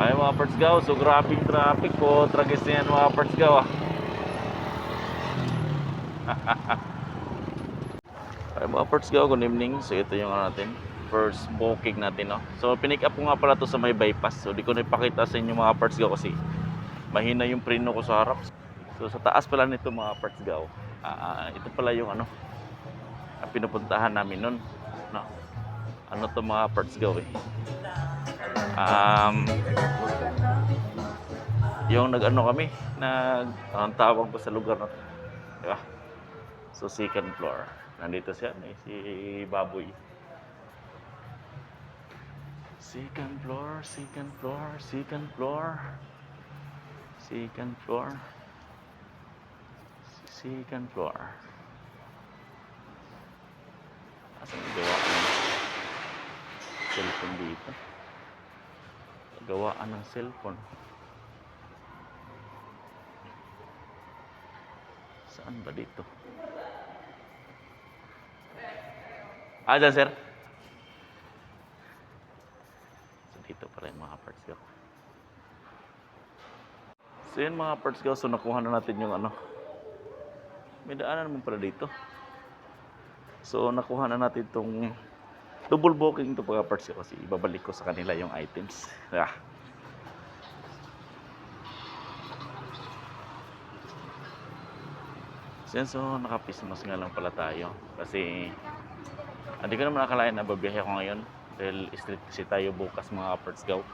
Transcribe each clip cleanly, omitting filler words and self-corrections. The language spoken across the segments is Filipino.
Ay mga parts gaw, so grabing traffic po. Tragis na yan mga parts gaw Ay mga parts gaw, good evening. So ito yung natin, first booking natin, no. So pinick up ko nga pala to sa may bypass. So di ko na ipakita sa inyo mga parts gaw kasi mahina yung preno ko sa harap. So sa taas pala nito mga parts gaw, ito pala yung ang pinupuntahan namin nun, no. Ano to mga parts gaw yung nag-ano kami, ang tawag ko sa lugar na to, diba? So second floor, nandito siya, si Baboy. Second floor, second floor, second floor, second floor, second floor. Asan yung gawaan ng cellphone dito? Gawaan ng cellphone. Saan ba dito? Dyan sir. So dito pala yung mga parts ko. So yun mga parts ko. So nakuha na natin yung may daanan naman pala dito. So nakuha na natin itong double booking ito mga parts ko. Kasi ibabalik ko sa kanila yung items. So nakapismas nga lang pala tayo. Kasi hindi ko naman nakalain na babiyahe ako ngayon. Dahil street kasi tayo bukas mga parts gaw.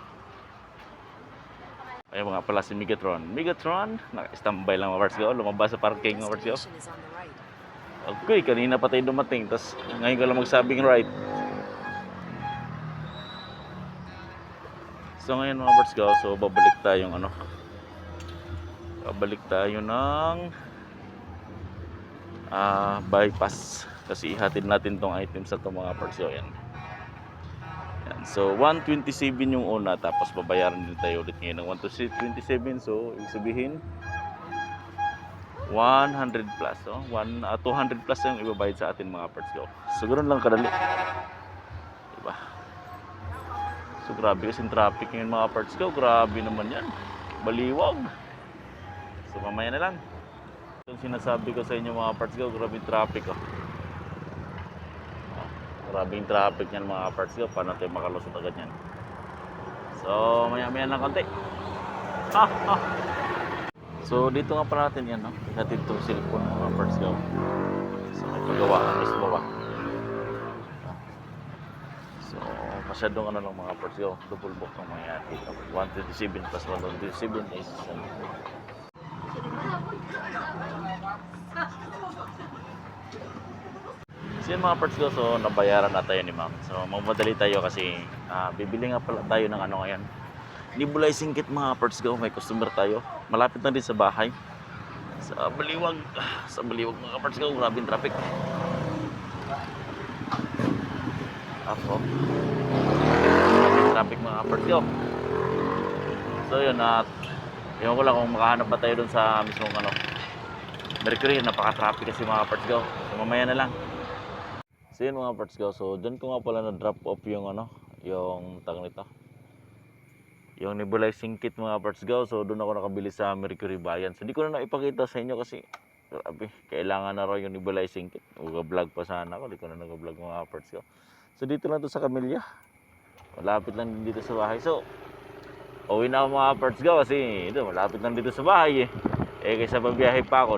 Ayun mga pala si Megatron. Megatron, naka-standby lang mga parts gaw. Lumabas sa parking mga parts gaw. Okay, kanina pa tayo dumating. Tapos ngayon ko lang magsabing right. So ngayon mga parts gaw, so babalik tayong babalik tayo ng bypass. Kasi ihatid natin tong items sa itong mga parts gaw yan. So 127 yung una, tapos babayaran din tayo ulit ngayon ng 127. So ibig sabihin 100 plus, 200 plus yung ibabayad sa atin mga parts gaw. So ganoon lang kadali, diba? So grabe kasi yung traffic ngayon mga parts gaw. Grabe naman yan, baliwag. So mamaya na lang. Yung sinasabi ko sa inyo mga parts gaw, grabe yung traffic Grabing traffic niyan mga parts ko. Paano tayo makalusot agad yan? So maya-maya lang konti. So dito nga pa natin yan, natin itong cellphone mga parts ko. So may pagawaan is baba. So masyadong lang mga parts ko. Double book ng mga dito. 127 plus 127 is So yun mga parts ko, so nabayaran na tayo ni ma'am. So mamadali tayo kasi bibili nga pala tayo ng ngayon. Nebulizing kit mga parts ko, may customer tayo. Malapit na din sa bahay. Sa Baliwag mga parts ko, grabing traffic. Grabing traffic mga parts ko. So yun, ewan ko lang kung makahanap pa tayo dun sa mismong Mercury. Napaka-traffic kasi mga parts ko. So mamaya na lang. So yun mga parts ko, so dun ko nga pala na-drop off yung yung tag nito, yung nebulizing kit mga parts ko. So dun ako nakabili sa Mercury Bayan. So hindi ko na ipakita sa inyo kasi grabe, kailangan na raw yung nebulizing kit. Uga-vlog pa sana ako, hindi ko na nag-vlog mga parts ko. So dito lang to sa Camilla, malapit lang dito sa bahay. So uwi na ako mga parts ko kasi ito, malapit lang dito sa bahay kaysa pabiyahe pa ako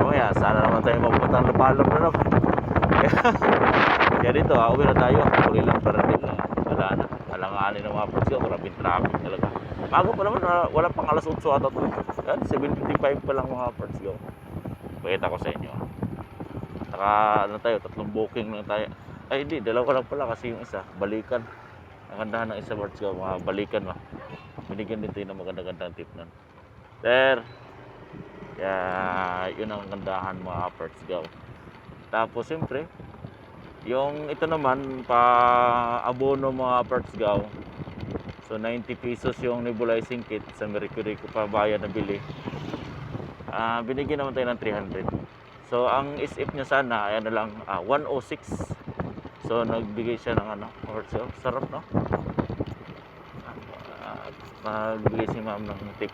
mamaya sana naman tayo mapuntang Lapalop na naman. Kaya dito uwi na tayo. Uwi lang para din wala na. Alanganin ng mga parts ko. Maraming traffic talaga. Bago pa naman, wala pang alas 8 ata to. 7:55 pa lang mga parts ko. Pakita ko sa inyo. Saka tayo, 3 booking lang tayo. Ay hindi, 2 lang pala kasi yung isa balikan. Ang gandahan ng isa parts ko, mga balikan binigyan din tayo ng maganda-gandang tip nun. Sir, kaya yun ang gandahan mga parts gaw. Tapos siyempre yung ito naman pa abono mga parts gaw. So 90 pesos yung nebulizing kit sa Mercury ko pa bayad na bili. Binigyan naman tayo ng 300. So ang SF niya sana ay lang 106. So nagbigay siya ng parts gaw. Sarap Nagbigay si ma'am ng tip.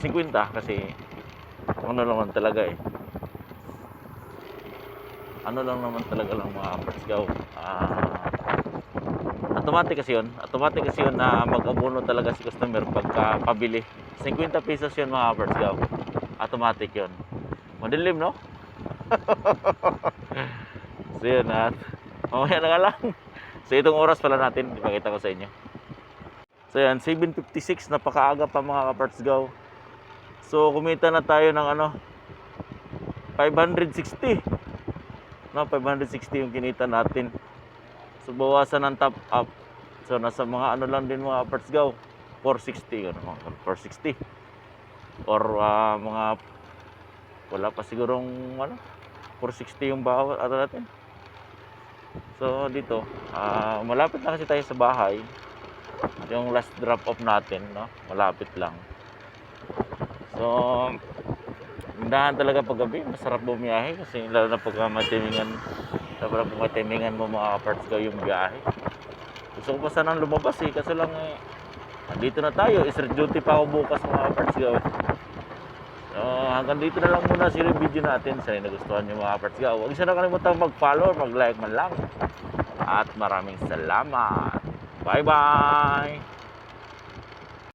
50 kasi ano naman talaga eh. Ano lang naman talaga lang mga kapartsgaw. Automatic kasi yun na mag-abono talaga si customer pagka pabili. 50 pesos yun mga kapartsgaw. Automatic yun. Madilim no? So yun at mamaya na nga lang. So itong oras pala natin, ipakita ko sa inyo. So yan, 7:56, napakaaga pa mga kapartsgaw. So kumita na tayo ng 560. No, 560 yung kinita natin. So bawasan ng top up. So nasa mga lang din mga kapartsgaw. 460 mga 460. Or mga wala pa sigurong 460 yung bawat natin. So dito, malapit na kasi tayo sa bahay. Yung last drop off natin, no? Malapit lang. So, hindahan talaga pag gabi, masarap bumiyahe kasi lalo na pag matimingan mo mga kapartsgaw yung biyahe. Gusto ko pa sanang lumabas kasi lang dito na tayo, street duty pa ako bukas mga kapartsgaw. So, hanggang dito na lang muna si video natin. Sana nagustuhan nyo mga kapartsgaw. Huwag isa na kalimutan mag-follow, mag-like man lang. At maraming salamat. Bye-bye!